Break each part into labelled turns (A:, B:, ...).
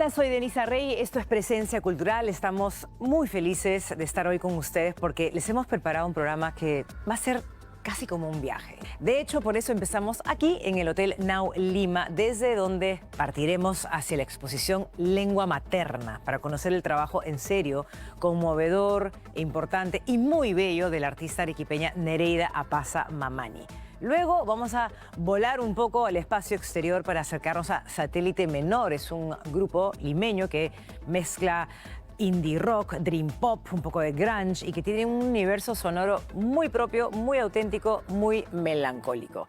A: Hola, soy Denisa Rey, esto es Presencia Cultural. Estamos muy felices de estar hoy con ustedes porque les hemos preparado un programa que va a ser casi como un viaje. De hecho, por eso empezamos aquí en el Hotel Nau Lima, desde donde partiremos hacia la exposición Lengua Materna para conocer el trabajo en serio, conmovedor, importante y muy bello de la artista arequipeña Nereida Apaza Mamani. Luego vamos a volar un poco al espacio exterior para acercarnos a Satélite Menor. Es un grupo limeño que mezcla indie rock, dream pop, un poco de grunge y que tiene un universo sonoro muy propio, muy auténtico, muy melancólico.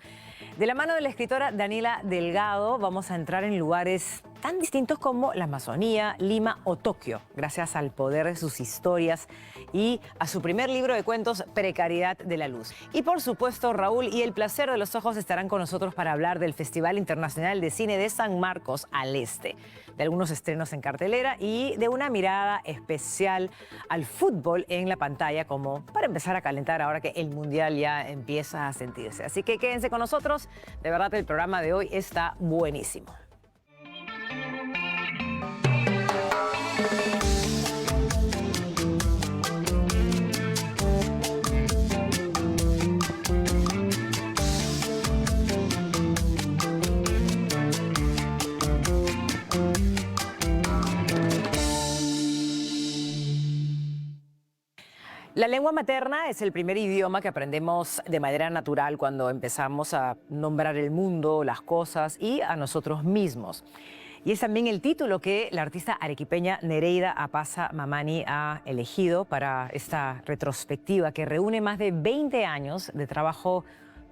A: De la mano de la escritora Daniela Delgado vamos a entrar en lugares tan distintos como la Amazonía, Lima o Tokio, gracias al poder de sus historias y a su primer libro de cuentos, Precariedad de la Luz. Y por supuesto, Raúl y El Placer de los Ojos estarán con nosotros para hablar del Festival Internacional de Cine de San Marcos al Este, de algunos estrenos en cartelera y de una mirada especial al fútbol en la pantalla, como para empezar a calentar ahora que el Mundial ya empieza a sentirse. Así que quédense con nosotros, de verdad el programa de hoy está buenísimo. La lengua materna es el primer idioma que aprendemos de manera natural cuando empezamos a nombrar el mundo, las cosas y a nosotros mismos. Y es también el título que la artista arequipeña Nereida Apaza Mamani ha elegido para esta retrospectiva que reúne más de 20 años de trabajo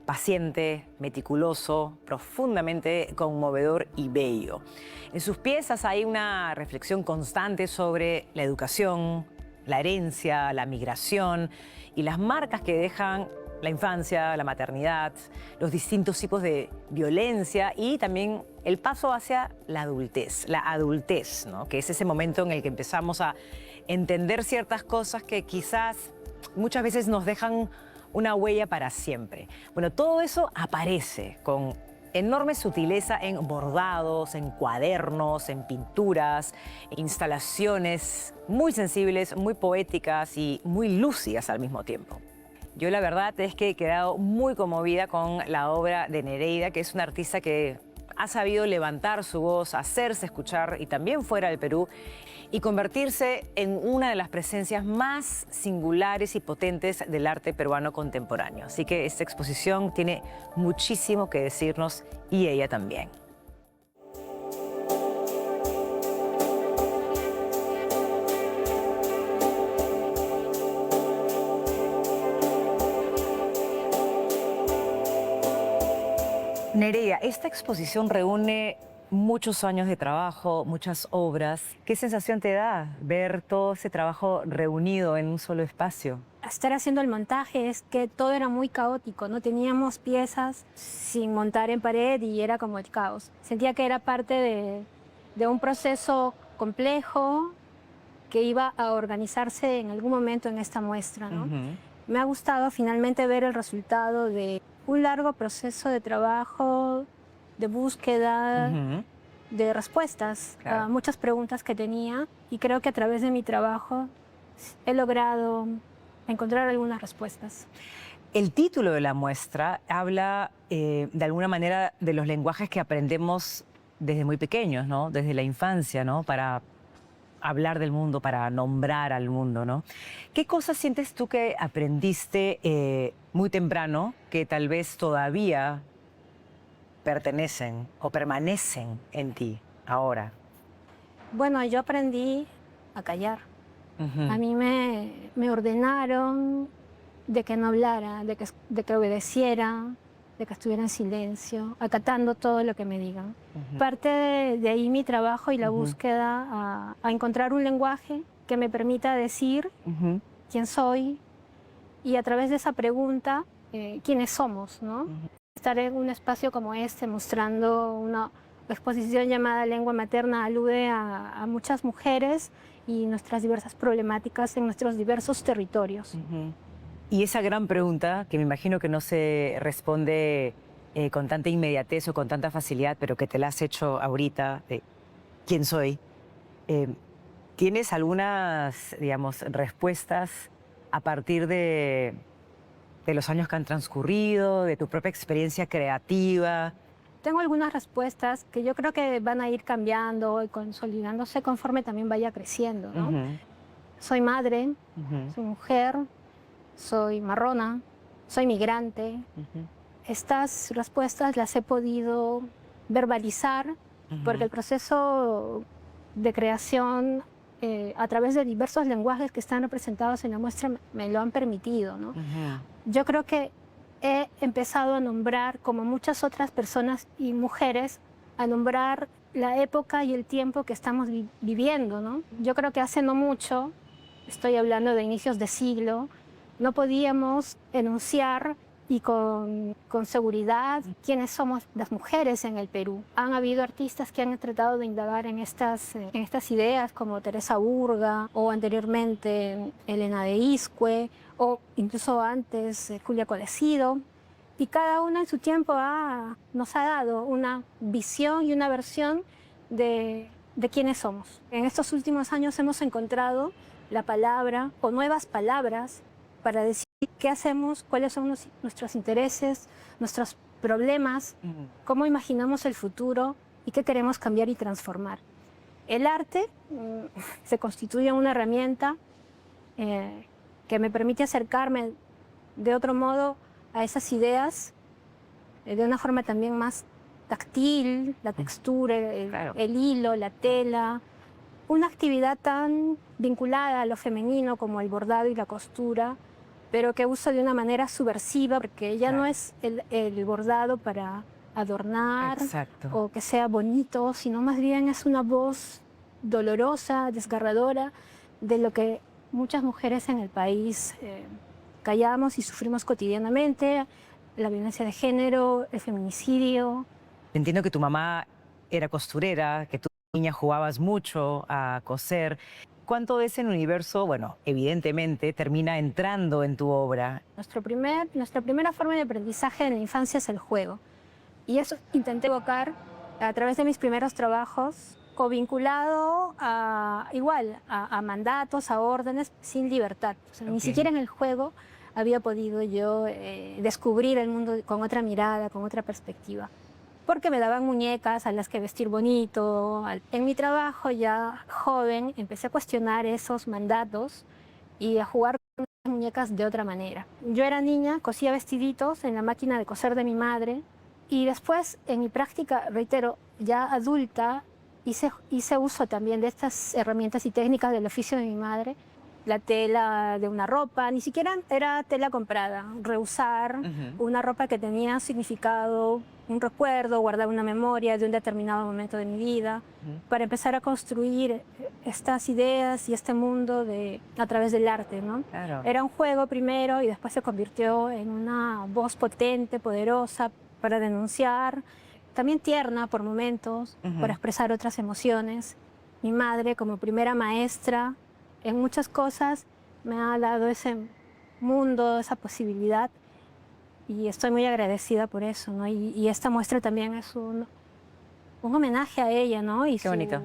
A: paciente, meticuloso, profundamente conmovedor y bello. En sus piezas hay una reflexión constante sobre la educación, la herencia, la migración y las marcas que dejan la infancia, la maternidad, los distintos tipos de violencia y también el paso hacia la adultez, ¿no? Que es ese momento en el que empezamos a entender ciertas cosas que quizás muchas veces nos dejan una huella para siempre. Bueno, todo eso aparece con enorme sutileza en bordados, en cuadernos, en pinturas, instalaciones muy sensibles, muy poéticas y muy lúcidas al mismo tiempo. Yo la verdad es que he quedado muy conmovida con la obra de Nereida, que es una artista que ha sabido levantar su voz, hacerse escuchar y también fuera del Perú y convertirse en una de las presencias más singulares y potentes del arte peruano contemporáneo. Así que esta exposición tiene muchísimo que decirnos y ella también. Nereida, esta exposición reúne muchos años de trabajo, muchas obras. ¿Qué sensación te da ver todo ese trabajo reunido en un solo espacio?
B: Estar haciendo el montaje es que todo era muy caótico, no teníamos piezas sin montar en pared y era como el caos. Sentía que era parte de un proceso complejo que iba a organizarse en algún momento en esta muestra, ¿no? Me ha gustado finalmente ver el resultado de un largo proceso de trabajo, de búsqueda, de respuestas a muchas preguntas que tenía y creo que a través de mi trabajo he logrado encontrar algunas respuestas.
A: El título de la muestra habla de alguna manera de los lenguajes que aprendemos desde muy pequeños, ¿no? Desde la infancia, ¿no? Para hablar del mundo, para nombrar al mundo, ¿no? ¿Qué cosas sientes tú que aprendiste muy temprano que tal vez todavía pertenecen o permanecen en ti ahora?
B: Bueno, yo aprendí a callar. A mí me ordenaron de que no hablara, de que obedeciera, de que estuviera en silencio, acatando todo lo que me digan. Parte de ahí mi trabajo y la búsqueda a encontrar un lenguaje que me permita decir quién soy y a través de esa pregunta, quiénes somos, ¿no? Estar en un espacio como este mostrando una exposición llamada Lengua Materna alude a muchas mujeres y nuestras diversas problemáticas en nuestros diversos territorios.
A: Y esa gran pregunta, que me imagino que no se responde con tanta inmediatez o con tanta facilidad, pero que te la has hecho ahorita, de ¿quién soy? ¿Tienes algunas, digamos, respuestas a partir de los años que han transcurrido, de tu propia experiencia creativa?
B: Tengo algunas respuestas que yo creo que van a ir cambiando y consolidándose conforme también vaya creciendo, ¿no? Soy madre, soy mujer, soy marrona, soy migrante. Estas respuestas las he podido verbalizar porque el proceso de creación a través de diversos lenguajes que están representados en la muestra me lo han permitido, ¿no? Yo creo que he empezado a nombrar, como muchas otras personas y mujeres, a nombrar la época y el tiempo que estamos viviendo, ¿no? Yo creo que hace no mucho, estoy hablando de inicios de siglo, no podíamos enunciar y con seguridad quiénes somos las mujeres en el Perú. Han habido artistas que han tratado de indagar en estas ideas, como Teresa Urga, o anteriormente Elena de Iscue, o incluso antes Julia Colecido. Y cada una en su tiempo nos ha dado una visión y una versión de quiénes somos. En estos últimos años hemos encontrado la palabra o nuevas palabras para decir qué hacemos, cuáles son nuestros intereses, nuestros problemas, cómo imaginamos el futuro y qué queremos cambiar y transformar. El arte se constituye en una herramienta que me permite acercarme de otro modo a esas ideas de una forma también más táctil, la textura, el hilo, la tela, una actividad tan vinculada a lo femenino como el bordado y la costura, pero que uso de una manera subversiva, porque ya no es el bordado para adornar o que sea bonito, sino más bien es una voz dolorosa, desgarradora, de lo que muchas mujeres en el país callamos y sufrimos cotidianamente, la violencia de género, el feminicidio.
A: Entiendo que tu mamá era costurera, que tú niña jugabas mucho a coser. ¿Cuánto de ese universo, bueno, evidentemente, termina entrando en tu obra?
B: Nuestra primera forma de aprendizaje en la infancia es el juego. Y eso intenté evocar a través de mis primeros trabajos, vinculado a mandatos, a órdenes, sin libertad. O sea, ni siquiera en el juego había podido yo descubrir el mundo con otra mirada, con otra perspectiva. Porque me daban muñecas a las que vestir bonito. En mi trabajo ya joven empecé a cuestionar esos mandatos y a jugar con las muñecas de otra manera. Yo era niña, cosía vestiditos en la máquina de coser de mi madre y después en mi práctica, reitero, ya adulta, hice uso también de estas herramientas y técnicas del oficio de mi madre. La tela de una ropa, ni siquiera era tela comprada, reusar una ropa que tenía significado, un recuerdo, guardar una memoria de un determinado momento de mi vida, para empezar a construir estas ideas y este mundo a través del arte, ¿no?
A: Claro.
B: Era un juego primero y después se convirtió en una voz potente, poderosa, para denunciar, también tierna por momentos, para expresar otras emociones. Mi madre, como primera maestra, en muchas cosas me ha dado ese mundo, esa posibilidad, y estoy muy agradecida por eso, ¿no? Y esta muestra también es un homenaje a ella, ¿no?
A: Qué bonito.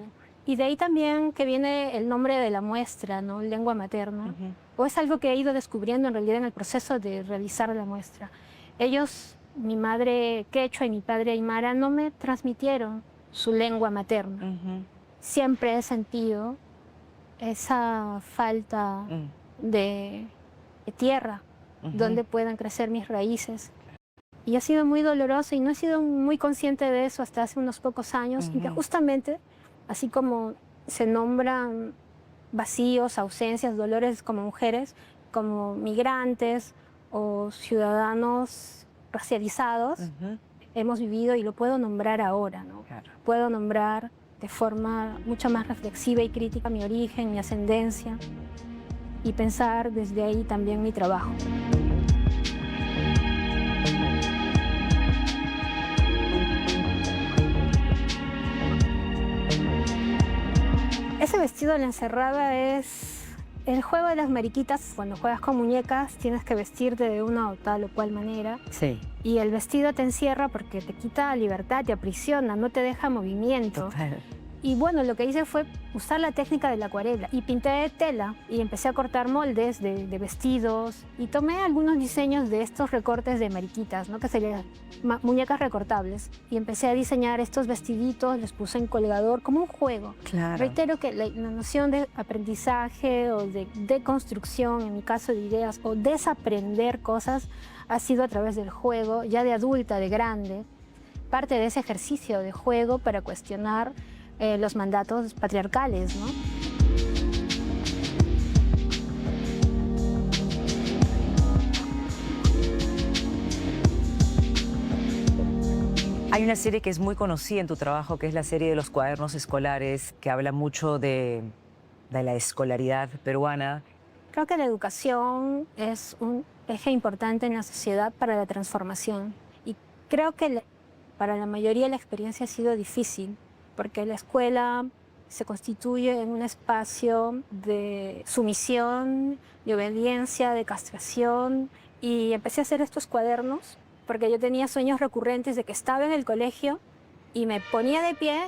B: Y de ahí también que viene el nombre de la muestra, ¿no? Lengua materna. O es algo que he ido descubriendo en realidad en el proceso de realizar la muestra. Ellos, mi madre quechua y mi padre aymara, no me transmitieron su lengua materna. Siempre he sentido esa falta de tierra donde puedan crecer mis raíces. Y ha sido muy doloroso y no he sido muy consciente de eso hasta hace unos pocos años, y que justamente, así como se nombran vacíos, ausencias, dolores como mujeres, como migrantes o ciudadanos racializados, hemos vivido, y lo puedo nombrar ahora, ¿no?
A: Claro.
B: Puedo nombrar de forma mucho más reflexiva y crítica mi origen, mi ascendencia, y pensar desde ahí también mi trabajo. Ese vestido de la encerrada es el juego de las mariquitas. Cuando juegas con muñecas tienes que vestirte de una o tal o cual manera.
A: Sí.
B: Y el vestido te encierra porque te quita libertad, te aprisiona, no te deja movimiento.
A: Total.
B: Y bueno, lo que hice fue usar la técnica de la acuarela y pinté tela y empecé a cortar moldes de vestidos y tomé algunos diseños de estos recortes de mariquitas, ¿no? Que serían muñecas recortables. Y empecé a diseñar estos vestiditos, les puse en colgador como un juego.
A: Claro.
B: Reitero que la noción de aprendizaje o de deconstrucción, en mi caso de ideas, o desaprender cosas, ha sido a través del juego, ya de adulta, de grande, parte de ese ejercicio de juego para cuestionar los mandatos patriarcales, ¿no?
A: Hay una serie que es muy conocida en tu trabajo, que es la serie de los cuadernos escolares, que habla mucho de la escolaridad peruana.
B: Creo que la educación es un eje importante en la sociedad para la transformación. Y creo que para la mayoría la experiencia ha sido difícil, porque la escuela se constituye en un espacio de sumisión, de obediencia, de castración. Y empecé a hacer estos cuadernos porque yo tenía sueños recurrentes de que estaba en el colegio y me ponía de pie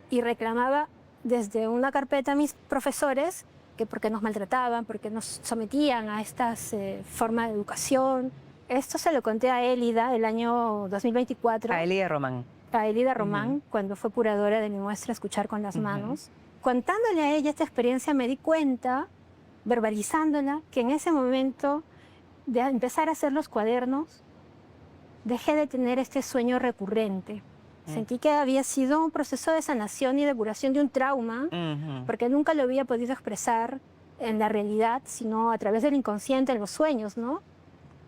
B: y reclamaba desde una carpeta a mis profesores que porque nos maltrataban, porque nos sometían a estas formas de educación. Esto se lo conté a Élida el año 2024.
A: A Élida Román.
B: A Élida Román, cuando fue curadora de mi muestra Escuchar con las Manos. Contándole a ella esta experiencia me di cuenta, verbalizándola, que en ese momento de empezar a hacer los cuadernos, dejé de tener este sueño recurrente. Sentí que había sido un proceso de sanación y de curación de un trauma, porque nunca lo había podido expresar en la realidad, sino a través del inconsciente, en los sueños, ¿no?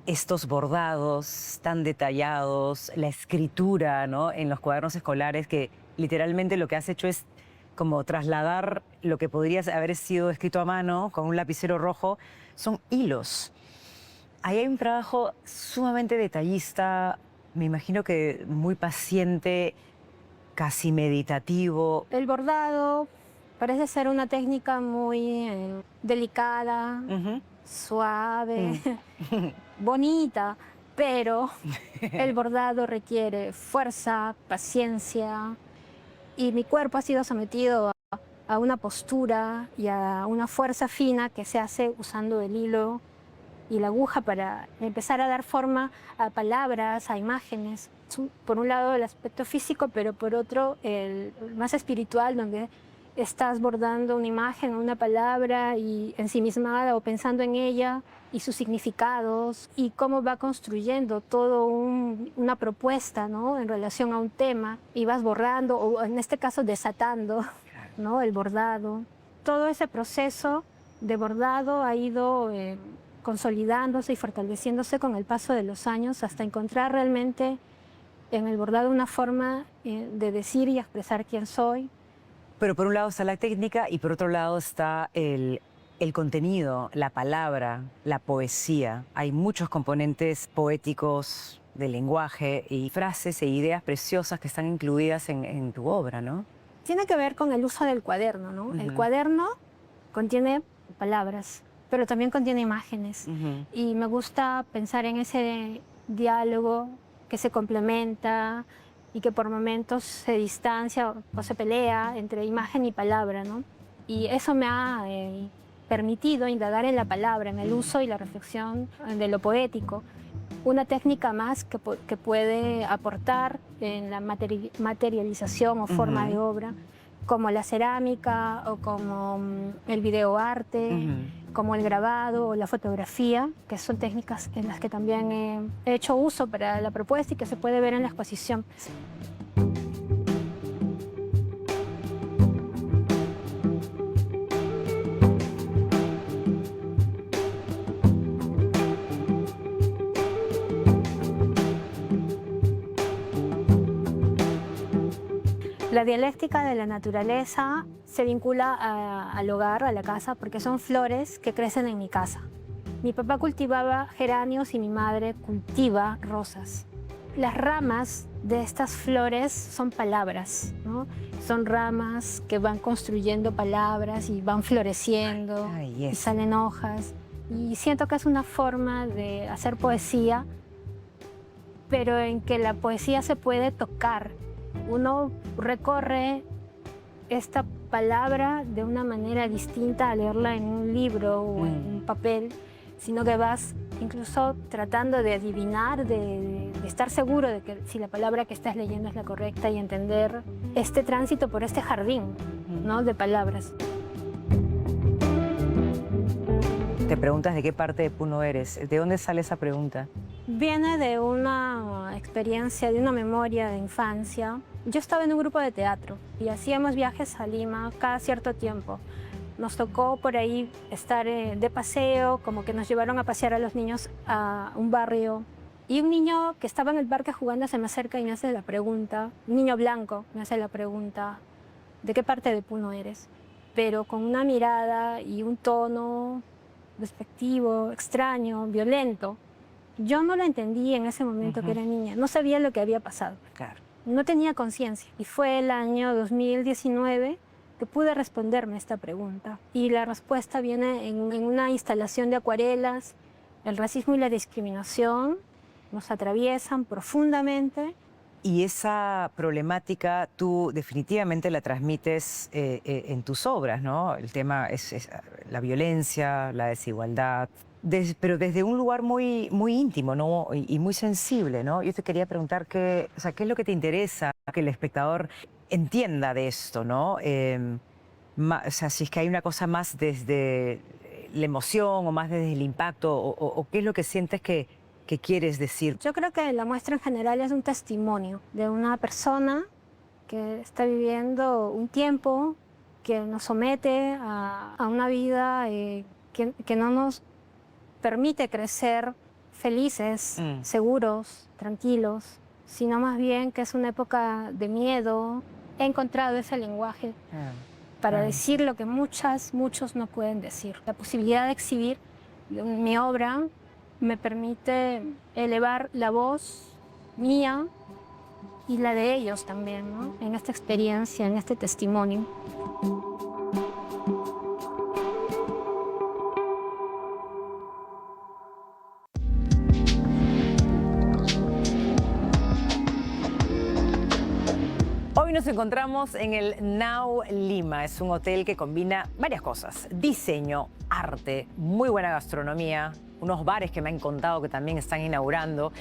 A: Estos bordados tan detallados, la escritura, ¿no?, en los cuadernos escolares, que literalmente lo que has hecho es como trasladar lo que podría haber sido escrito a mano con un lapicero rojo, son hilos. Ahí hay un trabajo sumamente detallista, me imagino que muy paciente, casi meditativo.
B: El bordado parece ser una técnica muy delicada, suave, bonita, pero el bordado requiere fuerza, paciencia, y mi cuerpo ha sido sometido a una postura y a una fuerza fina que se hace usando el hilo y la aguja para empezar a dar forma a palabras, a imágenes. Por un lado el aspecto físico, pero por otro el más espiritual, donde estás bordando una imagen, una palabra y ensimismada o pensando en ella y sus significados y cómo va construyendo todo una propuesta, ¿no?, en relación a un tema, y vas borrando o en este caso desatando, ¿no?, el bordado. Todo ese proceso de bordado ha ido consolidándose y fortaleciéndose con el paso de los años hasta encontrar realmente en el bordado una forma de decir y expresar quién soy.
A: Pero por un lado está la técnica y por otro lado está el contenido, la palabra, la poesía. Hay muchos componentes poéticos del lenguaje y frases e ideas preciosas que están incluidas en tu obra, ¿no?
B: Tiene que ver con el uso del cuaderno, ¿no? El cuaderno contiene palabras, pero también contiene imágenes. Y me gusta pensar en ese diálogo que se complementa y que por momentos se distancia o se pelea entre imagen y palabra, ¿no? Y eso me ha permitido indagar en la palabra, en el uso y la reflexión de lo poético. Una técnica más que puede aportar en la materialización o forma de obra, como la cerámica o como el videoarte, como el grabado o la fotografía, que son técnicas en las que también he hecho uso para la propuesta y que se puede ver en la exposición. La dialéctica de la naturaleza se vincula al hogar, a la casa, porque son flores que crecen en mi casa. Mi papá cultivaba geranios y mi madre cultiva rosas. Las ramas de estas flores son palabras, ¿no? Son ramas que van construyendo palabras y van floreciendo y salen hojas. Y siento que es una forma de hacer poesía, pero en que la poesía se puede tocar. Uno recorre esta palabra de una manera distinta a leerla en un libro o en un papel, sino que vas incluso tratando de adivinar, de estar seguro de que si la palabra que estás leyendo es la correcta y entender este tránsito por este jardín, ¿no?, de palabras.
A: Te preguntas de qué parte de Puno eres. ¿De dónde sale esa pregunta?
B: Viene de una experiencia, de una memoria de infancia. Yo estaba en un grupo de teatro y hacíamos viajes a Lima cada cierto tiempo. Nos tocó por ahí estar de paseo, como que nos llevaron a pasear a los niños a un barrio. Y un niño que estaba en el parque jugando se me acerca y me hace la pregunta, un niño blanco me hace la pregunta, ¿de qué parte de Puno eres? Pero con una mirada y un tono despectivo, extraño, violento. Yo no lo entendí en ese momento que era niña, no sabía lo que había pasado.
A: Claro.
B: No tenía conciencia. Y fue el año 2019 que pude responderme esta pregunta. Y la respuesta viene en una instalación de acuarelas. El racismo y la discriminación nos atraviesan profundamente.
A: Y esa problemática tú definitivamente la transmites en tus obras, ¿no? El tema es la violencia, la desigualdad, pero desde un lugar muy, muy íntimo, ¿no? Y muy sensible, ¿no? Yo te quería preguntar ¿qué es lo que te interesa que el espectador entienda de esto, ¿no? O sea, si es que hay una cosa más desde la emoción o más desde el impacto, o qué es lo que sientes que quieres decir.
B: Yo creo que la muestra en general es un testimonio de una persona que está viviendo un tiempo que nos somete a una vida que no nos permite crecer felices, seguros, tranquilos, sino más bien que es una época de miedo. He encontrado ese lenguaje para decir lo que muchos no pueden decir. La posibilidad de exhibir mi obra me permite elevar la voz mía y la de ellos también, ¿no?, en esta experiencia, en este testimonio.
A: Hoy nos encontramos en el Now Lima. Es un hotel que combina varias cosas: diseño, arte, muy buena gastronomía, unos bares que me han contado que también están inaugurando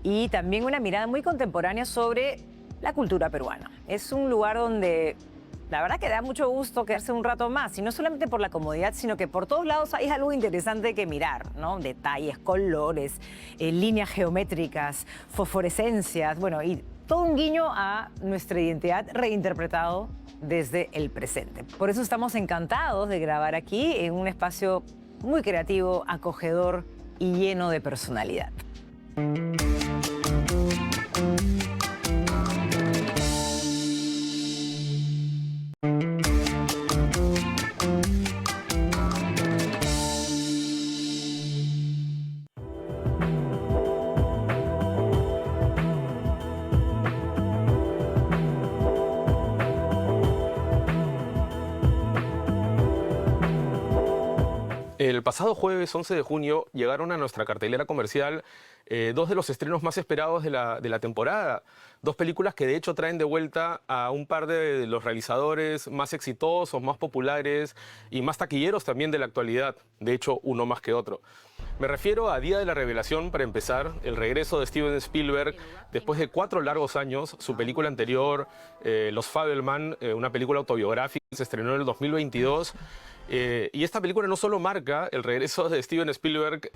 A: y también una mirada muy contemporánea sobre la cultura peruana. Es un lugar donde la verdad que da mucho gusto quedarse un rato más, y no solamente por la comodidad, sino que por todos lados hay algo interesante que mirar, ¿no? Detalles, colores, líneas geométricas, fosforescencias, bueno, y todo un guiño a nuestra identidad reinterpretado desde el presente. Por eso estamos encantados de grabar aquí en un espacio muy creativo, acogedor y lleno de personalidad.
C: El pasado jueves 11 de junio llegaron a nuestra cartelera comercial dos de los estrenos más esperados de la temporada. Dos películas que de hecho traen de vuelta a un par de los realizadores más exitosos, más populares y más taquilleros también de la actualidad. De hecho, uno más que otro. Me refiero a Día de la Revelación, para empezar, el regreso de Steven Spielberg después de 4 largos años. Su película anterior, Los Fabelman, una película autobiográfica, se estrenó en el 2022. Y esta película no solo marca el regreso de Steven Spielberg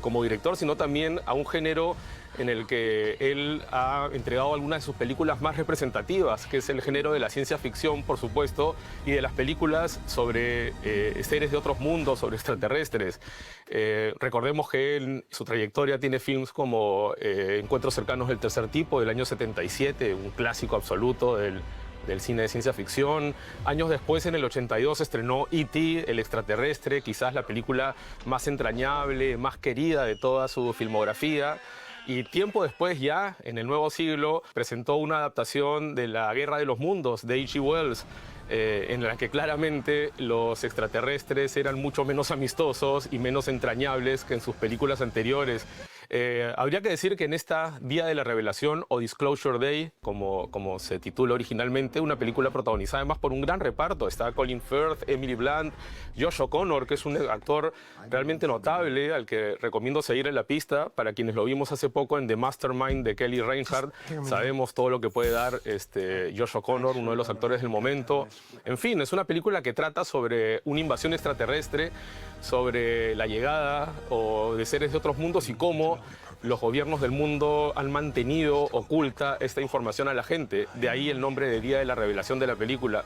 C: como director, sino también a un género en el que él ha entregado algunas de sus películas más representativas, que es el género de la ciencia ficción, por supuesto, y de las películas sobre seres de otros mundos, sobre extraterrestres. Recordemos que en su trayectoria tiene films como Encuentros cercanos del tercer tipo, del año 77, un clásico absoluto del cine de ciencia ficción. Años después, en el 82, estrenó E.T., el extraterrestre, quizás la película más entrañable, más querida de toda su filmografía. Y tiempo después, ya en el nuevo siglo, presentó una adaptación de La Guerra de los Mundos, de H.G. Wells, en la que claramente los extraterrestres eran mucho menos amistosos y menos entrañables que en sus películas anteriores. Habría que decir que en esta Día de la Revelación o Disclosure Day, como se titula originalmente, una película protagonizada además por un gran reparto. Está Colin Firth, Emily Blunt, Josh O'Connor, que es un actor realmente notable al que recomiendo seguir en la pista. Para quienes lo vimos hace poco en The Mastermind de Kelly Reinhardt, sabemos todo lo que puede dar Josh O'Connor, uno de los actores del momento. En fin, es una película que trata sobre una invasión extraterrestre, sobre la llegada de seres de otros mundos y cómo los gobiernos del mundo han mantenido oculta esta información a la gente. De ahí el nombre de Día de la Revelación de la película.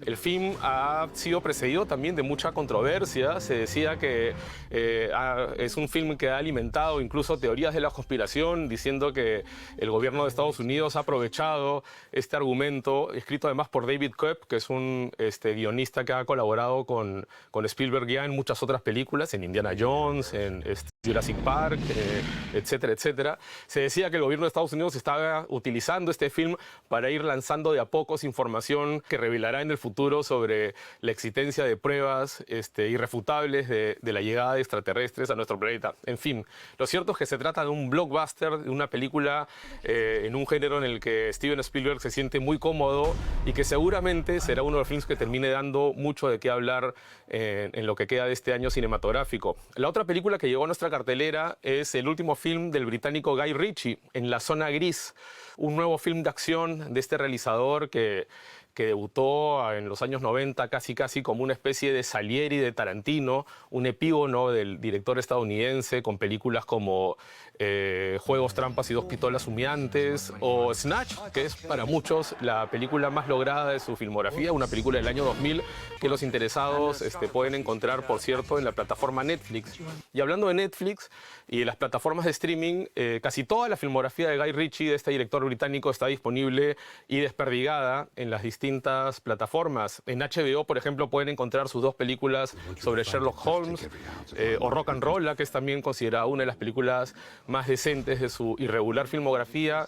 C: El film ha sido precedido también de mucha controversia. Se decía que es un film que ha alimentado incluso teorías de la conspiración, diciendo que el gobierno de Estados Unidos ha aprovechado este argumento, escrito además por David Koepp, que es un guionista que ha colaborado con Spielberg ya en muchas otras películas, en Indiana Jones, en Jurassic Park, etcétera, etcétera. Se decía que el gobierno de Estados Unidos estaba utilizando este film para ir lanzando de a pocos información que revelará en el futuro sobre la existencia de pruebas irrefutables de la llegada de extraterrestres a nuestro planeta. En fin, lo cierto es que se trata de un blockbuster, de una película en un género en el que Steven Spielberg se siente muy cómodo y que seguramente será uno de los films que termine dando mucho de qué hablar en lo que queda de este año cinematográfico. La otra película que llegó a nuestra cartelera es el último film del británico Guy Ritchie, En la zona gris, un nuevo film de acción de este realizador que debutó en los años 90 casi como una especie de Salieri de Tarantino, un epígono del director estadounidense con películas como Juegos, trampas y dos pistolas humeantes, o Snatch, que es para muchos la película más lograda de su filmografía, una película del año 2000 que los interesados pueden encontrar, por cierto, en la plataforma Netflix. Y hablando de Netflix y de las plataformas de streaming, casi toda la filmografía de Guy Ritchie, de este director británico, está disponible y desperdigada en las distintas plataformas. En HBO, por ejemplo, pueden encontrar sus dos películas sobre Sherlock Holmes, o Rock and Roll, que es también considerada una de las películas más decentes de su irregular filmografía.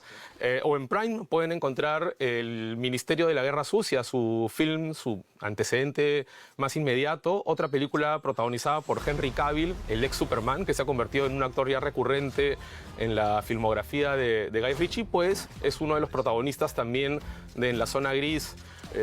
C: O en Prime pueden encontrar El Ministerio de la Guerra Sucia, su film, su antecedente más inmediato, otra película protagonizada por Henry Cavill, el ex Superman, que se ha convertido en un actor ya recurrente en la filmografía de Guy Ritchie, pues es uno de los protagonistas también de En la zona gris.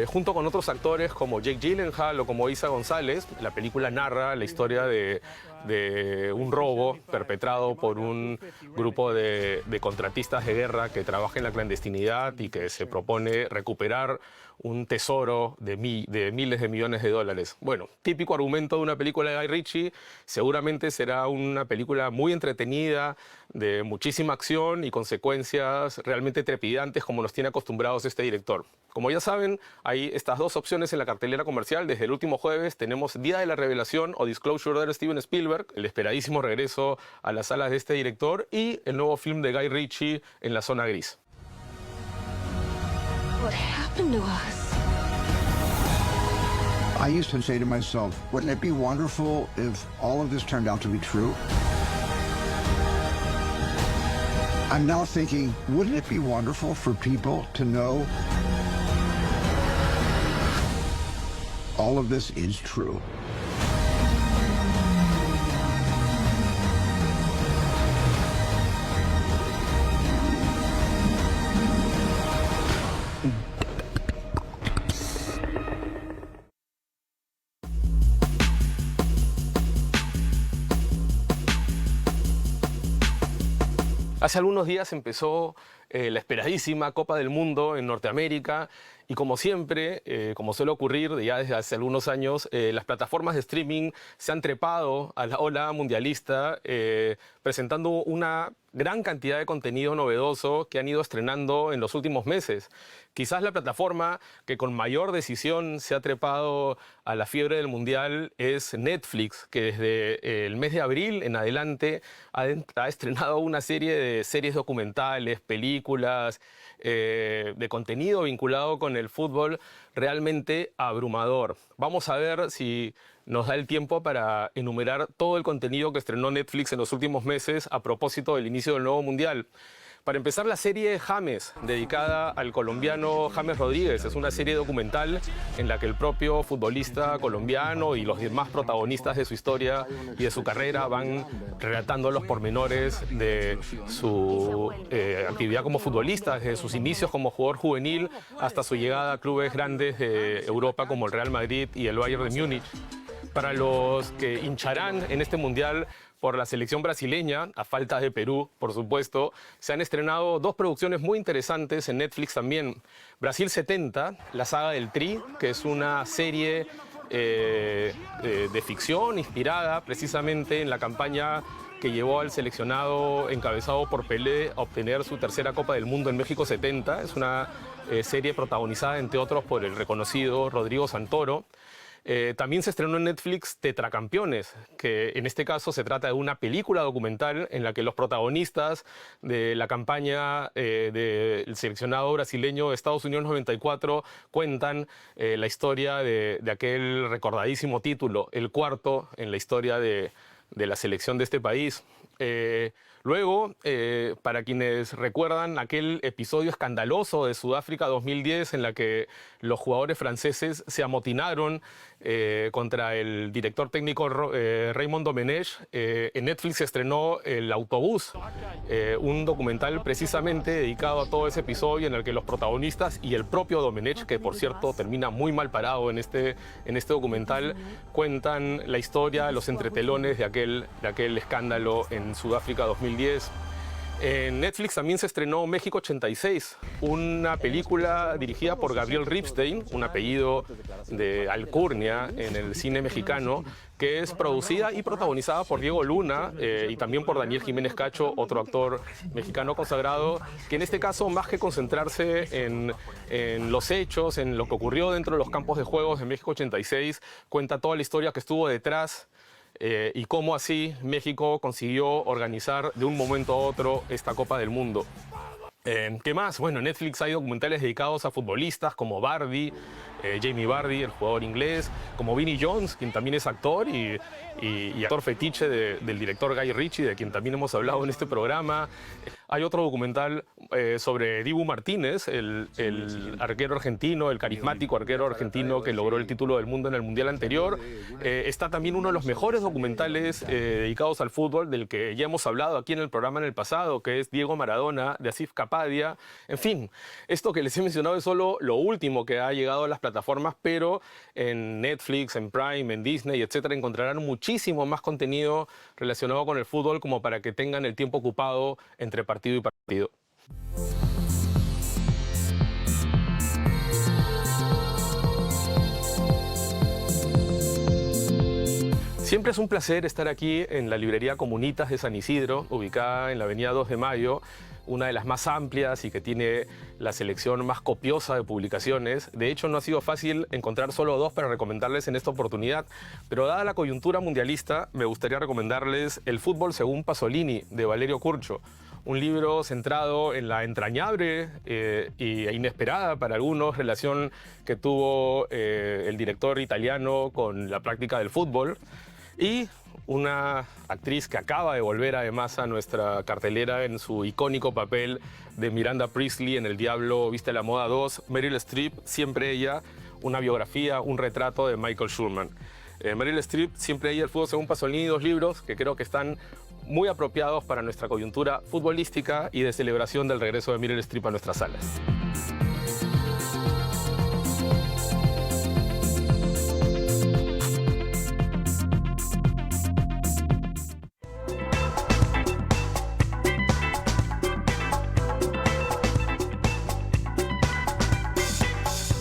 C: Junto con otros actores como Jake Gyllenhaal o como Isa González. La película narra la historia de un robo perpetrado por un grupo de contratistas de guerra que trabaja en la clandestinidad y que se propone recuperar un tesoro de miles de millones de dólares. Bueno, típico argumento de una película de Guy Ritchie. Seguramente será una película muy entretenida, de muchísima acción y consecuencias realmente trepidantes, como nos tiene acostumbrados este director. Como ya saben, hay estas dos opciones en la cartelera comercial. Desde el último jueves tenemos Día de la Revelación o Disclosure de Steven Spielberg, el esperadísimo regreso a las salas de este director, y el nuevo film de Guy Ritchie, En la zona gris.
D: What happened to us?
E: I used to say to myself, wouldn't it be wonderful if all of this turned out to be true? I'm now thinking, wouldn't it be wonderful for people to know all of this is true?
C: Hace algunos días empezó la esperadísima Copa del Mundo en Norteamérica y como siempre, como suele ocurrir ya desde hace algunos años, las plataformas de streaming se han trepado a la ola mundialista presentando una gran cantidad de contenido novedoso que han ido estrenando en los últimos meses. Quizás la plataforma que con mayor decisión se ha trepado a la fiebre del mundial es Netflix, que desde el mes de abril en adelante ha estrenado una serie de series documentales, películas, de contenido vinculado con el fútbol realmente abrumador. Vamos a ver si nos da el tiempo para enumerar todo el contenido que estrenó Netflix en los últimos meses a propósito del inicio del nuevo mundial. Para empezar, la serie James, dedicada al colombiano James Rodríguez. Es una serie documental en la que el propio futbolista colombiano y los demás protagonistas de su historia y de su carrera van relatando los pormenores de su actividad como futbolista, desde sus inicios como jugador juvenil hasta su llegada a clubes grandes de Europa como el Real Madrid y el Bayern de Múnich. Para los que hincharán en este mundial por la selección brasileña, a falta de Perú, por supuesto, se han estrenado dos producciones muy interesantes en Netflix también. Brasil 70, la saga del Tri, que es una serie de ficción inspirada precisamente en la campaña que llevó al seleccionado encabezado por Pelé a obtener su tercera Copa del Mundo en México 70. Es una serie protagonizada, entre otros, por el reconocido Rodrigo Santoro. También se estrenó en Netflix Tetracampeones, que en este caso se trata de una película documental en la que los protagonistas de la campaña del seleccionado brasileño de Estados Unidos 94 cuentan la historia de aquel recordadísimo título, el cuarto en la historia de la selección de este país. Luego, para quienes recuerdan aquel episodio escandaloso de Sudáfrica 2010 en la que los jugadores franceses se amotinaron contra el director técnico Raymond Domenech, en Netflix se estrenó El Autobús, un documental precisamente dedicado a todo ese episodio en el que los protagonistas y el propio Domenech, que por cierto termina muy mal parado en este documental, cuentan la historia, los entretelones de aquel escándalo en Sudáfrica 2010. En Netflix también se estrenó México 86, una película dirigida por Gabriel Ripstein, un apellido de alcurnia en el cine mexicano, que es producida y protagonizada por Diego Luna y también por Daniel Jiménez Cacho, otro actor mexicano consagrado, que en este caso, más que concentrarse en los hechos, en lo que ocurrió dentro de los campos de juegos de México 86, cuenta toda la historia que estuvo detrás y cómo así México consiguió organizar de un momento a otro esta Copa del Mundo. ¿Qué más? Bueno, en Netflix hay documentales dedicados a futbolistas como Vardy, Jamie Vardy, el jugador inglés, como Vinnie Jones, quien también es actor y actor fetiche del director Guy Ritchie, de quien también hemos hablado en este programa. Hay otro documental sobre Dibu Martínez, el arquero argentino, el carismático arquero argentino que logró el título del mundo en el Mundial anterior. Está también uno de los mejores documentales dedicados al fútbol, del que ya hemos hablado aquí en el programa en el pasado, que es Diego Maradona, de Asif Kapadia. En fin, esto que les he mencionado es solo lo último que ha llegado a las plataformas, pero en Netflix, en Prime, en Disney, etcétera, encontrarán muchísimo más contenido relacionado con el fútbol como para que tengan el tiempo ocupado entre partido y partido. Siempre es un placer estar aquí en la librería Comunitas de San Isidro, ubicada en la avenida 2 de Mayo, una de las más amplias y que tiene la selección más copiosa de publicaciones. De hecho, no ha sido fácil encontrar solo dos para recomendarles en esta oportunidad, pero dada la coyuntura mundialista, me gustaría recomendarles El fútbol según Pasolini, de Valerio Curcio, un libro centrado en la entrañable e inesperada para algunos relación que tuvo el director italiano con la práctica del fútbol, y una actriz que acaba de volver además a nuestra cartelera en su icónico papel de Miranda Priestley en El Diablo Viste la Moda 2, Meryl Streep, Siempre ella, una biografía, un retrato de Michael Schulman. Meryl Streep, Siempre ella, El fútbol según Pasolini, dos libros que creo que están muy apropiados para nuestra coyuntura futbolística y de celebración del regreso de Meryl Streep a nuestras salas.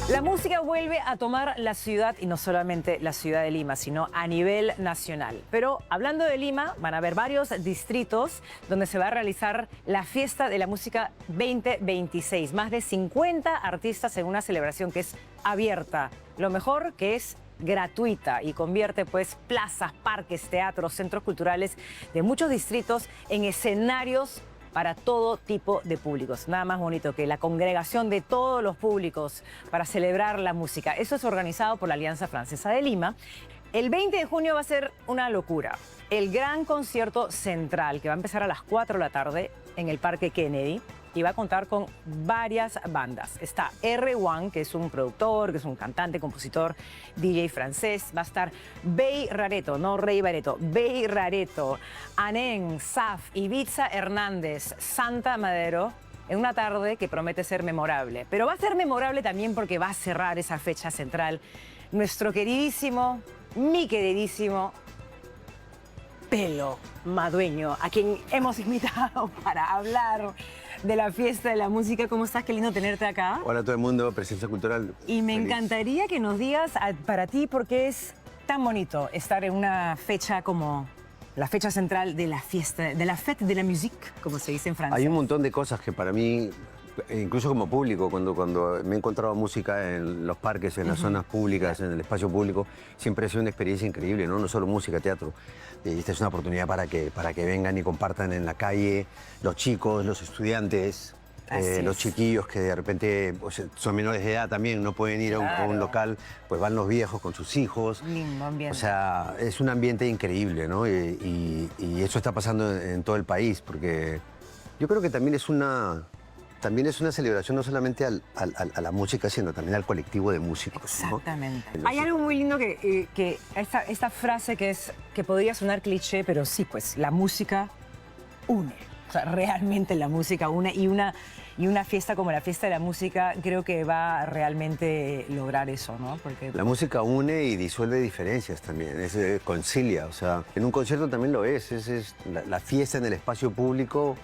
A: La música vuelve a tomar la ciudad, y no solamente la ciudad de Lima, sino a nivel nacional. Pero hablando de Lima, van a haber varios distritos donde se va a realizar la Fiesta de la Música 2026. Más de 50 artistas en una celebración que es abierta. Lo mejor, que es gratuita y convierte pues plazas, parques, teatros, centros culturales de muchos distritos en escenarios para todo tipo de públicos. Nada más bonito que la congregación de todos los públicos para celebrar la música. Eso es organizado por la Alianza Francesa de Lima. El 20 de junio va a ser una locura. El gran concierto central que va a empezar a las 4 de la tarde en el Parque Kennedy y va a contar con varias bandas. Está R1, que es un productor, que es un cantante, compositor, DJ francés. Va a estar Bey Rareto, no Rey Bareto, Bey Rareto, Anen, Saf, Ibiza Hernández, Santa Madero, en una tarde que promete ser memorable. Pero va a ser memorable también porque va a cerrar esa fecha central nuestro queridísimo, mi queridísimo Pelo Madueño, a quien hemos invitado para hablar de la fiesta de la música. ¿Cómo estás? Qué lindo tenerte acá.
F: Hola a todo el mundo, Presencia Cultural.
A: Y me
F: Feliz.
A: encantaría que nos digas para ti por qué es tan bonito estar en una fecha como la fecha central de la fiesta, de la fête de la musique, como se dice en Francia.
F: Hay un montón de cosas que para mí, incluso como público, cuando me he encontrado música en los parques, en las zonas públicas, en el espacio público, siempre ha sido una experiencia increíble, ¿no? No solo música, teatro. Y esta es una oportunidad para que vengan y compartan en la calle los chicos, los estudiantes, los chiquillos que de repente pues, son menores de edad también, no pueden ir a un local, pues van los viejos con sus hijos.
A: Lindo ambiente.
F: O sea, es un ambiente increíble, ¿no? Y eso está pasando en todo el país, porque yo creo que también es una celebración no solamente a la música, sino también al colectivo de músicos, ¿no?
A: Exactamente. Hay algo muy lindo que esta frase que podría sonar cliché, pero sí, pues la música une. O sea, realmente la música une y una fiesta como la fiesta de la música creo que va a realmente lograr eso, ¿no? Porque
F: la música une y disuelve diferencias también, concilia, o sea, en un concierto también lo es la fiesta en el espacio público.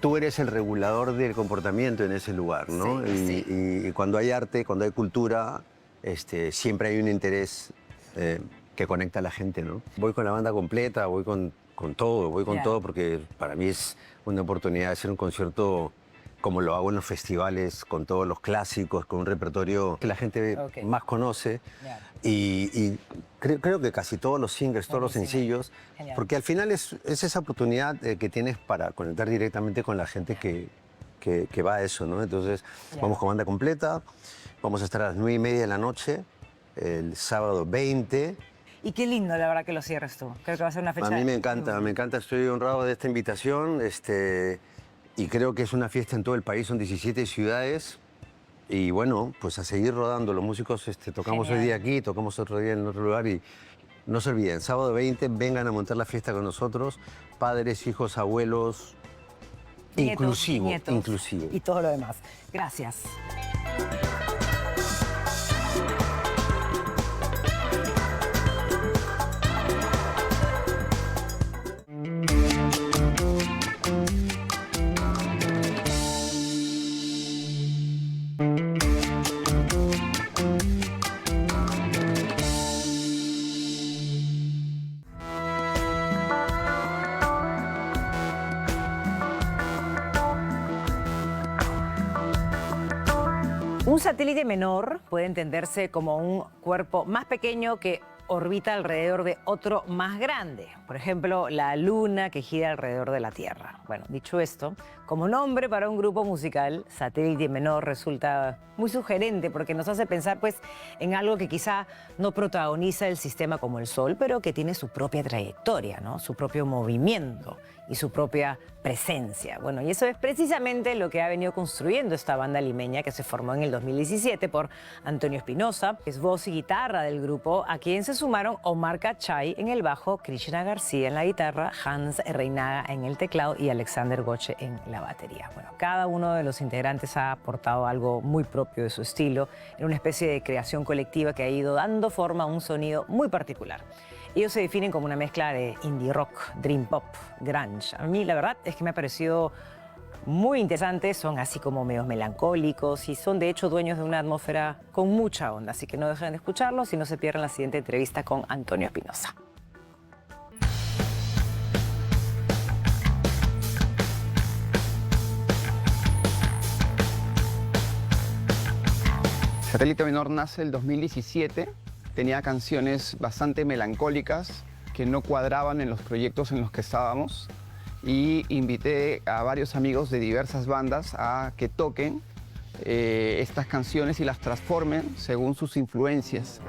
F: Tú eres el regulador del comportamiento en ese lugar, ¿no?
A: Sí,
F: y cuando hay arte, cuando hay cultura, siempre hay un interés que conecta a la gente, ¿no? Voy con la banda completa, voy con todo, porque para mí es una oportunidad de hacer un concierto como lo hago en los festivales, con todos los clásicos, con un repertorio que la gente más conoce. Y creo que casi todos los singles, todos los sencillos, porque al final es esa oportunidad que tienes para conectar directamente con la gente que va a eso, ¿no? Entonces, vamos con banda completa, vamos a estar a las 9:30 de la noche, el sábado 20.
A: Y qué lindo, la verdad, que lo cierres tú. Creo que va a ser una fecha...
F: A mí me encanta, estoy honrado de esta invitación, y creo que es una fiesta en todo el país, son 17 ciudades. Y bueno, pues a seguir rodando. Los músicos tocamos hoy día aquí, tocamos otro día en otro lugar y no se olviden, sábado 20, vengan a montar la fiesta con nosotros, padres, hijos, abuelos,
A: Nietos,
F: inclusivo.
A: Y todo lo demás. Gracias. Un satélite menor puede entenderse como un cuerpo más pequeño que orbita alrededor de otro más grande. Por ejemplo, la Luna que gira alrededor de la Tierra. Bueno, dicho esto, como nombre para un grupo musical, satélite menor resulta muy sugerente porque nos hace pensar pues, en algo que quizá no protagoniza el sistema como el Sol, pero que tiene su propia trayectoria, ¿no? Su propio movimiento y su propia presencia. Bueno, y eso es precisamente lo que ha venido construyendo esta banda limeña que se formó en el 2017 por Antonio Espinosa, que es voz y guitarra del grupo, a quien se sumaron Omar Cachay en el bajo, Krishna García en la guitarra, Hans Reinaga en el teclado y Alexander Goche en la batería. Bueno, cada uno de los integrantes ha aportado algo muy propio de su estilo, en una especie de creación colectiva que ha ido dando forma a un sonido muy particular. Ellos se definen como una mezcla de indie rock, dream pop, grunge. A mí la verdad es que me ha parecido muy interesante, son así como medios melancólicos y son de hecho dueños de una atmósfera con mucha onda, así que no dejen de escucharlos y no se pierdan la siguiente entrevista con Antonio Espinosa.
G: Satélite Menor nace el 2017, tenía canciones bastante melancólicas que no cuadraban en los proyectos en los que estábamos y invité a varios amigos de diversas bandas a que toquen estas canciones y las transformen según sus influencias.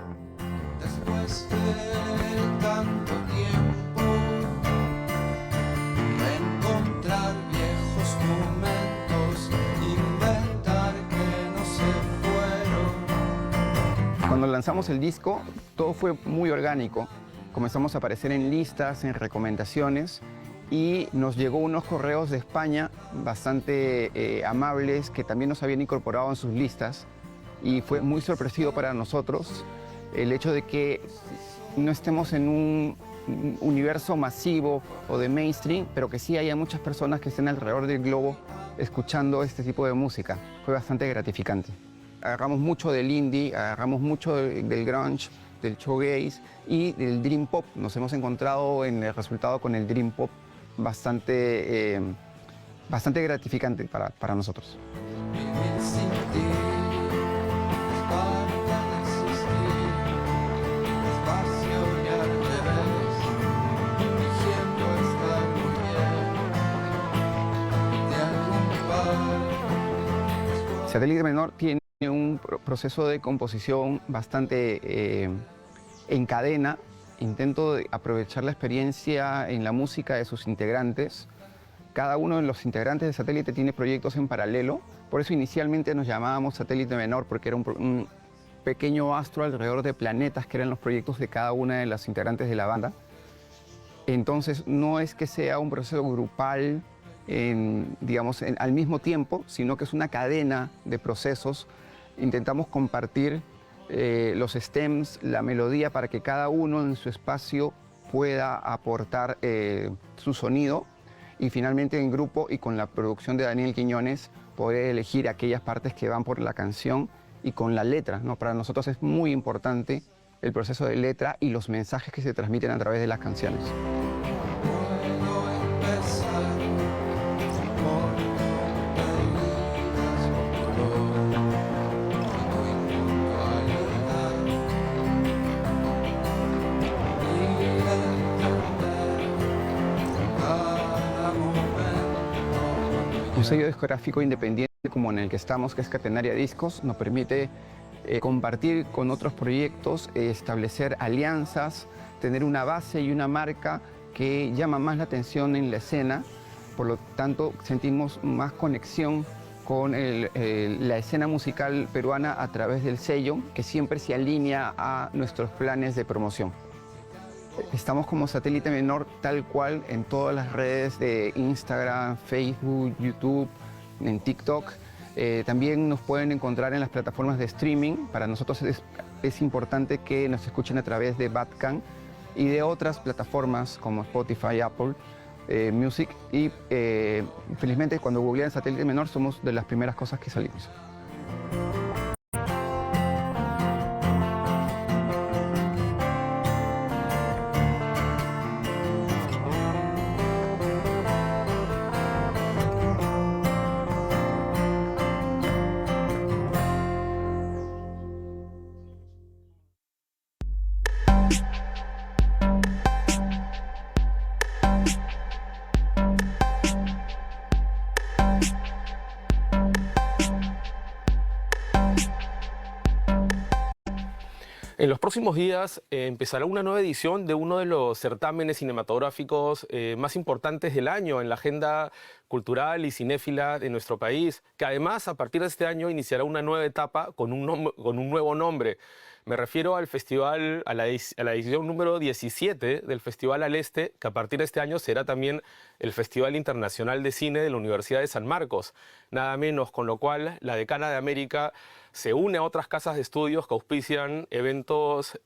G: lanzamos el disco, todo fue muy orgánico. Comenzamos a aparecer en listas, en recomendaciones, y nos llegó unos correos de España bastante amables que también nos habían incorporado en sus listas, y fue muy sorpresivo para nosotros el hecho de que no estemos en un universo masivo o de mainstream, pero que sí haya muchas personas que estén alrededor del globo escuchando este tipo de música. Fue bastante gratificante. Agarramos mucho del indie, agarramos mucho del grunge, del shoegaze y del dream pop. Nos hemos encontrado en el resultado con el dream pop bastante gratificante para nosotros. Satélite Menor tiene un proceso de composición bastante en cadena. Intento aprovechar la experiencia en la música de sus integrantes. Cada uno de los integrantes de Satélite tiene proyectos en paralelo. Por eso inicialmente nos llamábamos Satélite Menor, porque era un pequeño astro alrededor de planetas que eran los proyectos de cada una de las integrantes de la banda. Entonces no es que sea un proceso grupal al mismo tiempo, sino que es una cadena de procesos. Intentamos compartir los stems, la melodía, para que cada uno en su espacio pueda aportar su sonido, y finalmente en grupo y con la producción de Daniel Quiñones poder elegir aquellas partes que van por la canción y con la letra, ¿no? Para nosotros es muy importante el proceso de letra y los mensajes que se transmiten a través de las canciones. Un sello discográfico independiente como en el que estamos, que es Catenaria Discos, nos permite compartir con otros proyectos, establecer alianzas, tener una base y una marca que llama más la atención en la escena. Por lo tanto, sentimos más conexión con la escena musical peruana a través del sello, que siempre se alinea a nuestros planes de promoción. Estamos como Satélite Menor tal cual en todas las redes de Instagram, Facebook, YouTube, en TikTok. También nos pueden encontrar en las plataformas de streaming. Para nosotros es importante que nos escuchen a través de Bandcamp y de otras plataformas como Spotify, Apple Music. Y felizmente cuando googlean Satélite Menor somos de las primeras cosas que salimos.
C: En los próximos días empezará una nueva edición de uno de los certámenes cinematográficos más importantes del año en la agenda cultural y cinéfila de nuestro país, que además a partir de este año iniciará una nueva etapa con un nuevo nombre. Me refiero al festival, a la edición número 17 del Festival al Este, que a partir de este año será también el Festival Internacional de Cine de la Universidad de San Marcos. Nada menos, con lo cual la Decana de América se une a otras casas de estudios que auspician eventos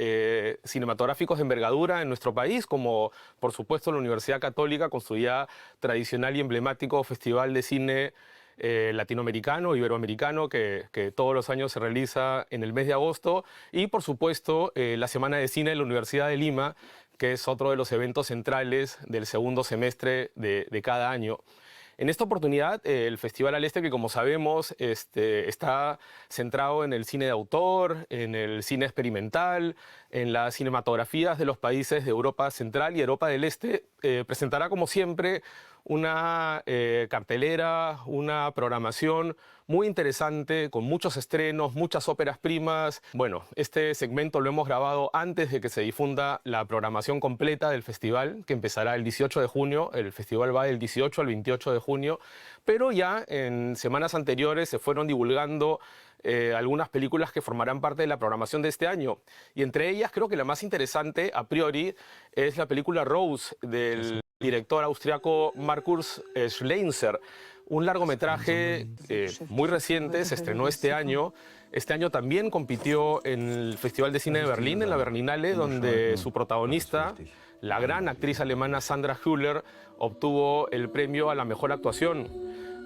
C: cinematográficos de envergadura en nuestro país, como por supuesto la Universidad Católica con su ya tradicional y emblemático Festival de Cine latinoamericano, iberoamericano, que todos los años se realiza en el mes de agosto, y por supuesto la Semana de Cine de la Universidad de Lima, que es otro de los eventos centrales del segundo semestre de cada año. En esta oportunidad, el Festival al Este, que como sabemos está centrado en el cine de autor, en el cine experimental, en las cinematografías de los países de Europa Central y Europa del Este, presentará como siempre una cartelera, una programación muy interesante, con muchos estrenos, muchas óperas primas. Bueno, este segmento lo hemos grabado antes de que se difunda la programación completa del festival, que empezará el 18 de junio. El festival va del 18 al 28 de junio, pero ya en semanas anteriores se fueron divulgando algunas películas que formarán parte de la programación de este año. Y entre ellas creo que la más interesante, a priori, es la película Rose, del director austriaco Markus Schleiermacher. Un largometraje muy reciente, se estrenó este año. Este año también compitió en el Festival de Cine de Berlín, en la Berlinale, donde su protagonista, la gran actriz alemana Sandra Hüller, obtuvo el premio a la mejor actuación.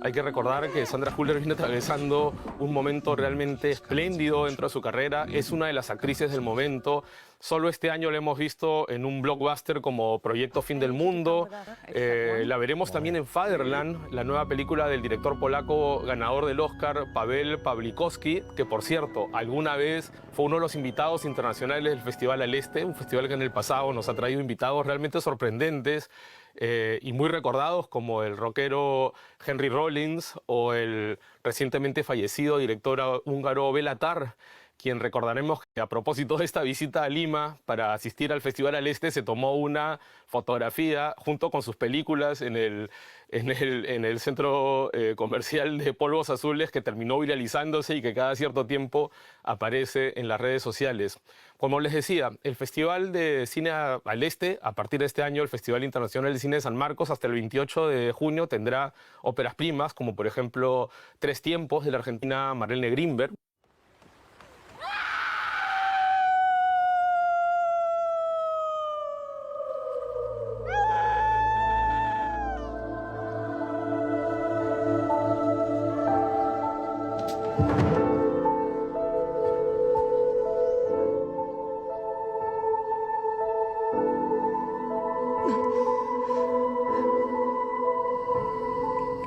C: Hay que recordar que Sandra Hüller viene atravesando un momento realmente espléndido dentro de su carrera. Es una de las actrices del momento. Solo este año la hemos visto en un blockbuster como Proyecto Fin del Mundo. La veremos también en Fatherland, la nueva película del director polaco ganador del Oscar, Paweł Pawlikowski, que por cierto, alguna vez fue uno de los invitados internacionales del Festival al Este, un festival que en el pasado nos ha traído invitados realmente sorprendentes y muy recordados, como el rockero Henry Rollins o el recientemente fallecido director húngaro Béla Tarr, quien recordaremos que a propósito de esta visita a Lima para asistir al Festival al Este se tomó una fotografía junto con sus películas en el centro comercial de Polvos Azules, que terminó viralizándose y que cada cierto tiempo aparece en las redes sociales. Como les decía, el Festival de Cine al Este, a partir de este año, el Festival Internacional de Cine de San Marcos, hasta el 28 de junio, tendrá óperas primas, como por ejemplo Tres Tiempos, de la argentina Marlene Grimberg.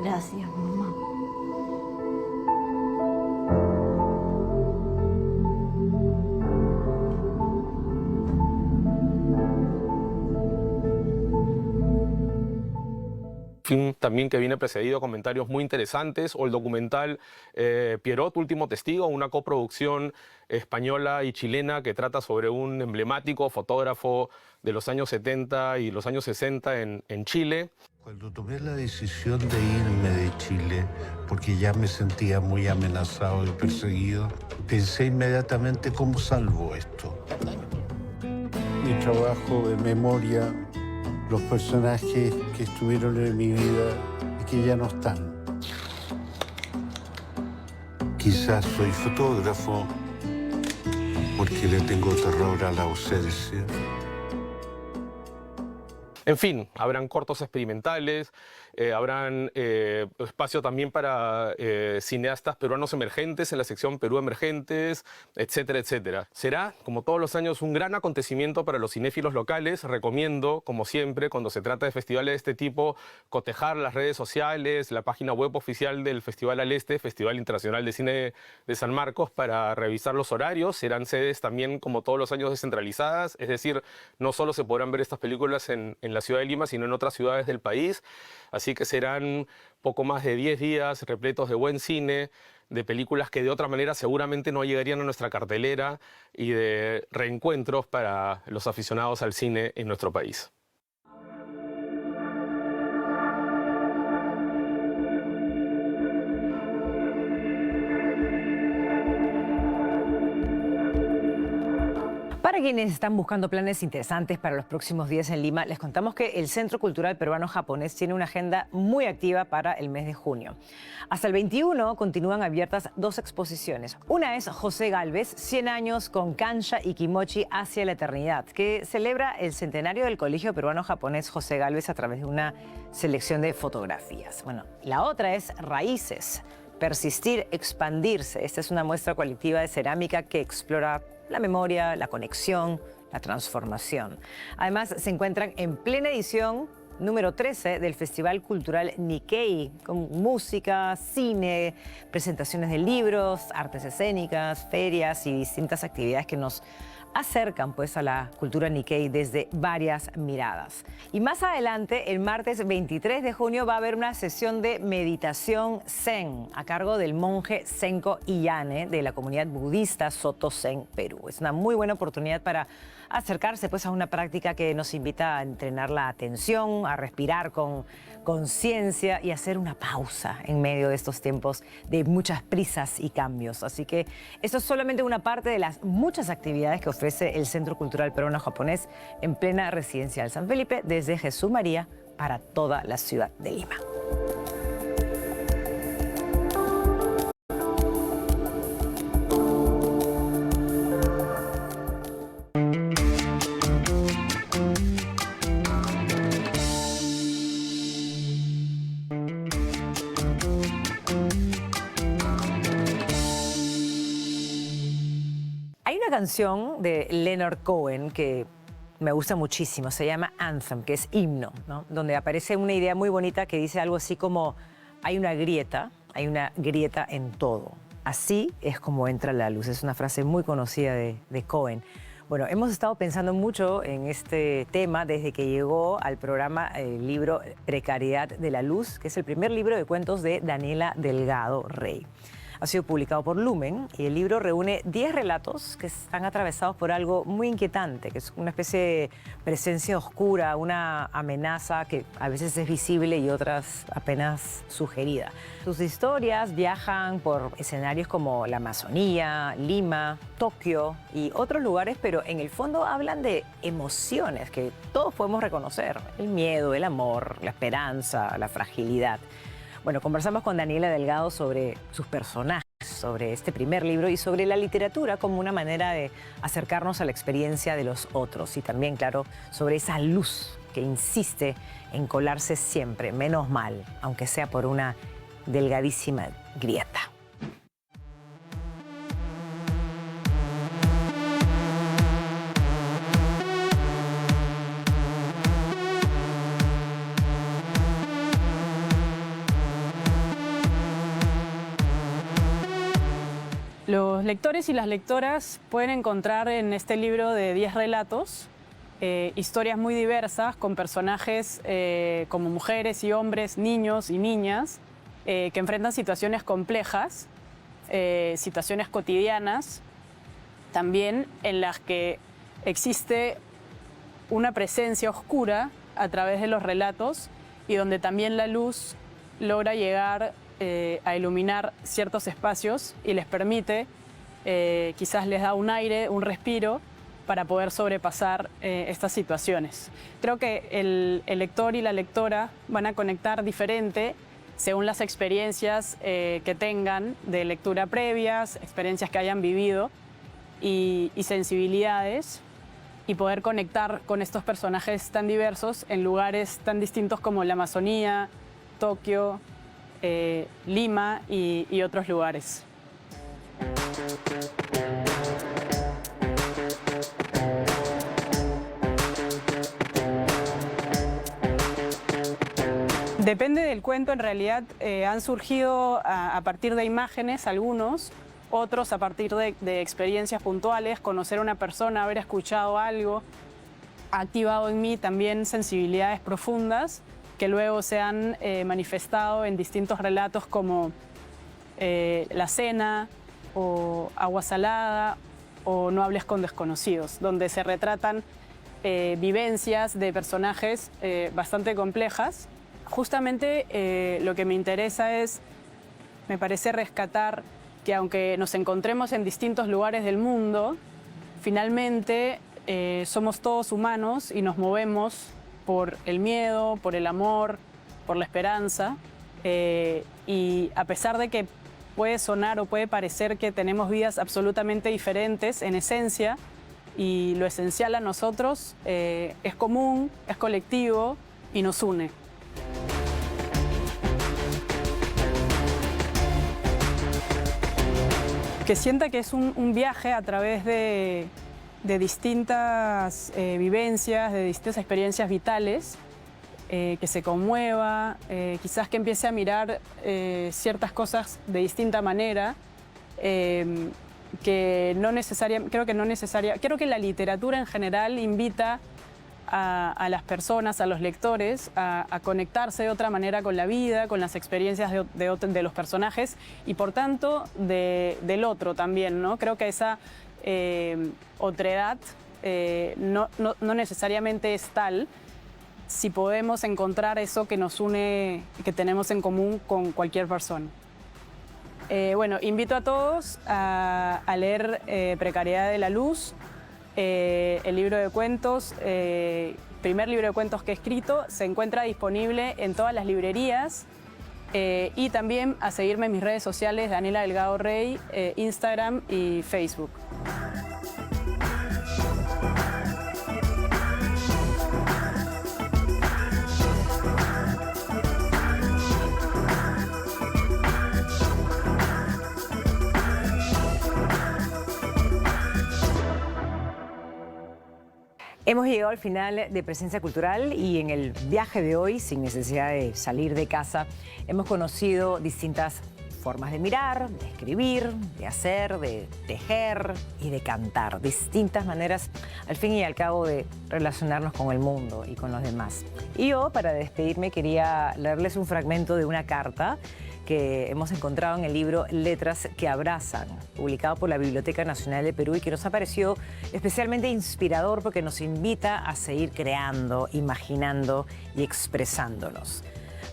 B: Gracias, mamá.
C: Film también que viene precedido de comentarios muy interesantes, o el documental Pierrot, Último Testigo, una coproducción española y chilena que trata sobre un emblemático fotógrafo de los años 70 y los años 60 en Chile.
H: Cuando tomé la decisión de irme de Chile, porque ya me sentía muy amenazado y perseguido, pensé inmediatamente cómo salvo esto. Mi trabajo de memoria, los personajes que estuvieron en mi vida y que ya no están. Quizás soy fotógrafo porque le tengo terror a la ausencia.
C: En fin, habrán cortos experimentales, habrán espacio también para cineastas peruanos emergentes en la sección Perú Emergentes, etcétera, etcétera. Será, como todos los años, un gran acontecimiento para los cinéfilos locales. Recomiendo, como siempre, cuando se trata de festivales de este tipo, cotejar las redes sociales, la página web oficial del Festival al Este, Festival Internacional de Cine de San Marcos, para revisar los horarios. Serán sedes también, como todos los años, descentralizadas, es decir, no solo se podrán ver estas películas en la ciudad de Lima, sino en otras ciudades del país. Así que serán poco más de 10 días repletos de buen cine, de películas que de otra manera seguramente no llegarían a nuestra cartelera y de reencuentros para los aficionados al cine en nuestro país.
A: Para quienes están buscando planes interesantes para los próximos días en Lima, les contamos que el Centro Cultural Peruano-Japonés tiene una agenda muy activa para el mes de junio. Hasta el 21 continúan abiertas dos exposiciones. Una es José Gálvez, 100 años con Kansha y Kimochi hacia la eternidad, que celebra el centenario del Colegio Peruano-Japonés José Gálvez a través de una selección de fotografías. Bueno, la otra es Raíces, persistir, expandirse. Esta es una muestra colectiva de cerámica que explora la memoria, la conexión, la transformación. Además, se encuentran en plena edición número 13 del Festival Cultural Nikkei, con música, cine, presentaciones de libros, artes escénicas, ferias y distintas actividades que nos acercan pues a la cultura Nikkei desde varias miradas. Y más adelante, el martes 23 de junio, va a haber una sesión de meditación Zen a cargo del monje Senko Iyane de la comunidad budista Soto Zen, Perú. Es una muy buena oportunidad para acercarse pues a una práctica que nos invita a entrenar la atención, a respirar con conciencia y hacer una pausa en medio de estos tiempos de muchas prisas y cambios. Así que esto es solamente una parte de las muchas actividades que ofrece el Centro Cultural Peruano-Japonés en plena residencial San Felipe desde Jesús María para toda la ciudad de Lima. Hay una canción de Leonard Cohen que me gusta muchísimo, se llama Anthem, que es himno, ¿no? Donde aparece una idea muy bonita que dice algo así como hay una grieta en todo. Así es como entra la luz. Es una frase muy conocida de Cohen. Bueno, hemos estado pensando mucho en este tema desde que llegó al programa el libro Precariedad de la Luz, que es el primer libro de cuentos de Daniela Delgado Rey. Ha sido publicado por Lumen y el libro reúne 10 relatos que están atravesados por algo muy inquietante, que es una especie de presencia oscura, una amenaza que a veces es visible y otras apenas sugerida. Sus historias viajan por escenarios como la Amazonía, Lima, Tokio y otros lugares, pero en el fondo hablan de emociones que todos podemos reconocer: el miedo, el amor, la esperanza, la fragilidad. Bueno, conversamos con Daniela Delgado sobre sus personajes, sobre este primer libro y sobre la literatura como una manera de acercarnos a la experiencia de los otros y también, claro, sobre esa luz que insiste en colarse siempre, menos mal, aunque sea por una delgadísima grieta.
I: Los lectores y las lectoras pueden encontrar en este libro de 10 relatos historias muy diversas con personajes como mujeres y hombres, niños y niñas que enfrentan situaciones complejas, situaciones cotidianas, también en las que existe una presencia oscura a través de los relatos y donde también la luz logra llegar a iluminar ciertos espacios y les permite, quizás les da un aire, un respiro para poder sobrepasar estas situaciones. Creo que el lector y la lectora van a conectar diferente según las experiencias que tengan de lectura previas, experiencias que hayan vivido y sensibilidades, y poder conectar con estos personajes tan diversos en lugares tan distintos como la Amazonía, Tokio, Lima y otros lugares. Depende del cuento, en realidad han surgido a partir de imágenes algunos, otros a partir de experiencias puntuales, conocer a una persona, haber escuchado algo, ha activado en mí también sensibilidades profundas que luego se han manifestado en distintos relatos como La Cena o Agua Salada o No hables con desconocidos, donde se retratan vivencias de personajes bastante complejas. Justamente lo que me interesa es, me parece, rescatar que aunque nos encontremos en distintos lugares del mundo, finalmente somos todos humanos y nos movemos por el miedo, por el amor, por la esperanza. Y a pesar de que puede sonar o puede parecer que tenemos vidas absolutamente diferentes en esencia, y lo esencial a nosotros es común, es colectivo y nos une. Que sienta que es un viaje a través de distintas vivencias, de distintas experiencias vitales, que se conmueva, quizás que empiece a mirar ciertas cosas de distinta manera, creo que la literatura en general invita a las personas, a los lectores, a conectarse de otra manera con la vida, con las experiencias de los personajes y por tanto del otro también, ¿no? Creo que esa otredad no necesariamente es tal si podemos encontrar eso que nos une, que tenemos en común con cualquier persona. Bueno, invito a todos a leer Precariedad de la Luz, el libro de cuentos, primer libro de cuentos que he escrito, se encuentra disponible en todas las librerías y también a seguirme en mis redes sociales, Daniela Delgado Rey, Instagram y Facebook.
A: Hemos llegado al final de Presencia Cultural y en el viaje de hoy, sin necesidad de salir de casa, hemos conocido distintas formas de mirar, de escribir, de hacer, de tejer y de cantar. Distintas maneras, al fin y al cabo, de relacionarnos con el mundo y con los demás. Y yo, para despedirme, quería leerles un fragmento de una carta que hemos encontrado en el libro Letras que Abrazan, publicado por la Biblioteca Nacional de Perú y que nos ha parecido especialmente inspirador porque nos invita a seguir creando, imaginando y expresándonos.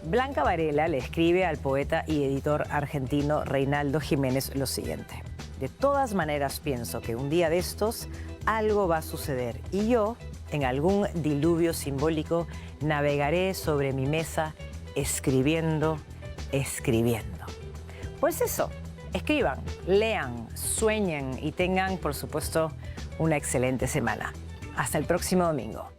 A: Blanca Varela le escribe al poeta y editor argentino Reinaldo Jiménez lo siguiente: de todas maneras pienso que un día de estos algo va a suceder y yo, en algún diluvio simbólico, navegaré sobre mi mesa escribiendo. Pues eso, escriban, lean, sueñen y tengan, por supuesto, una excelente semana. Hasta el próximo domingo.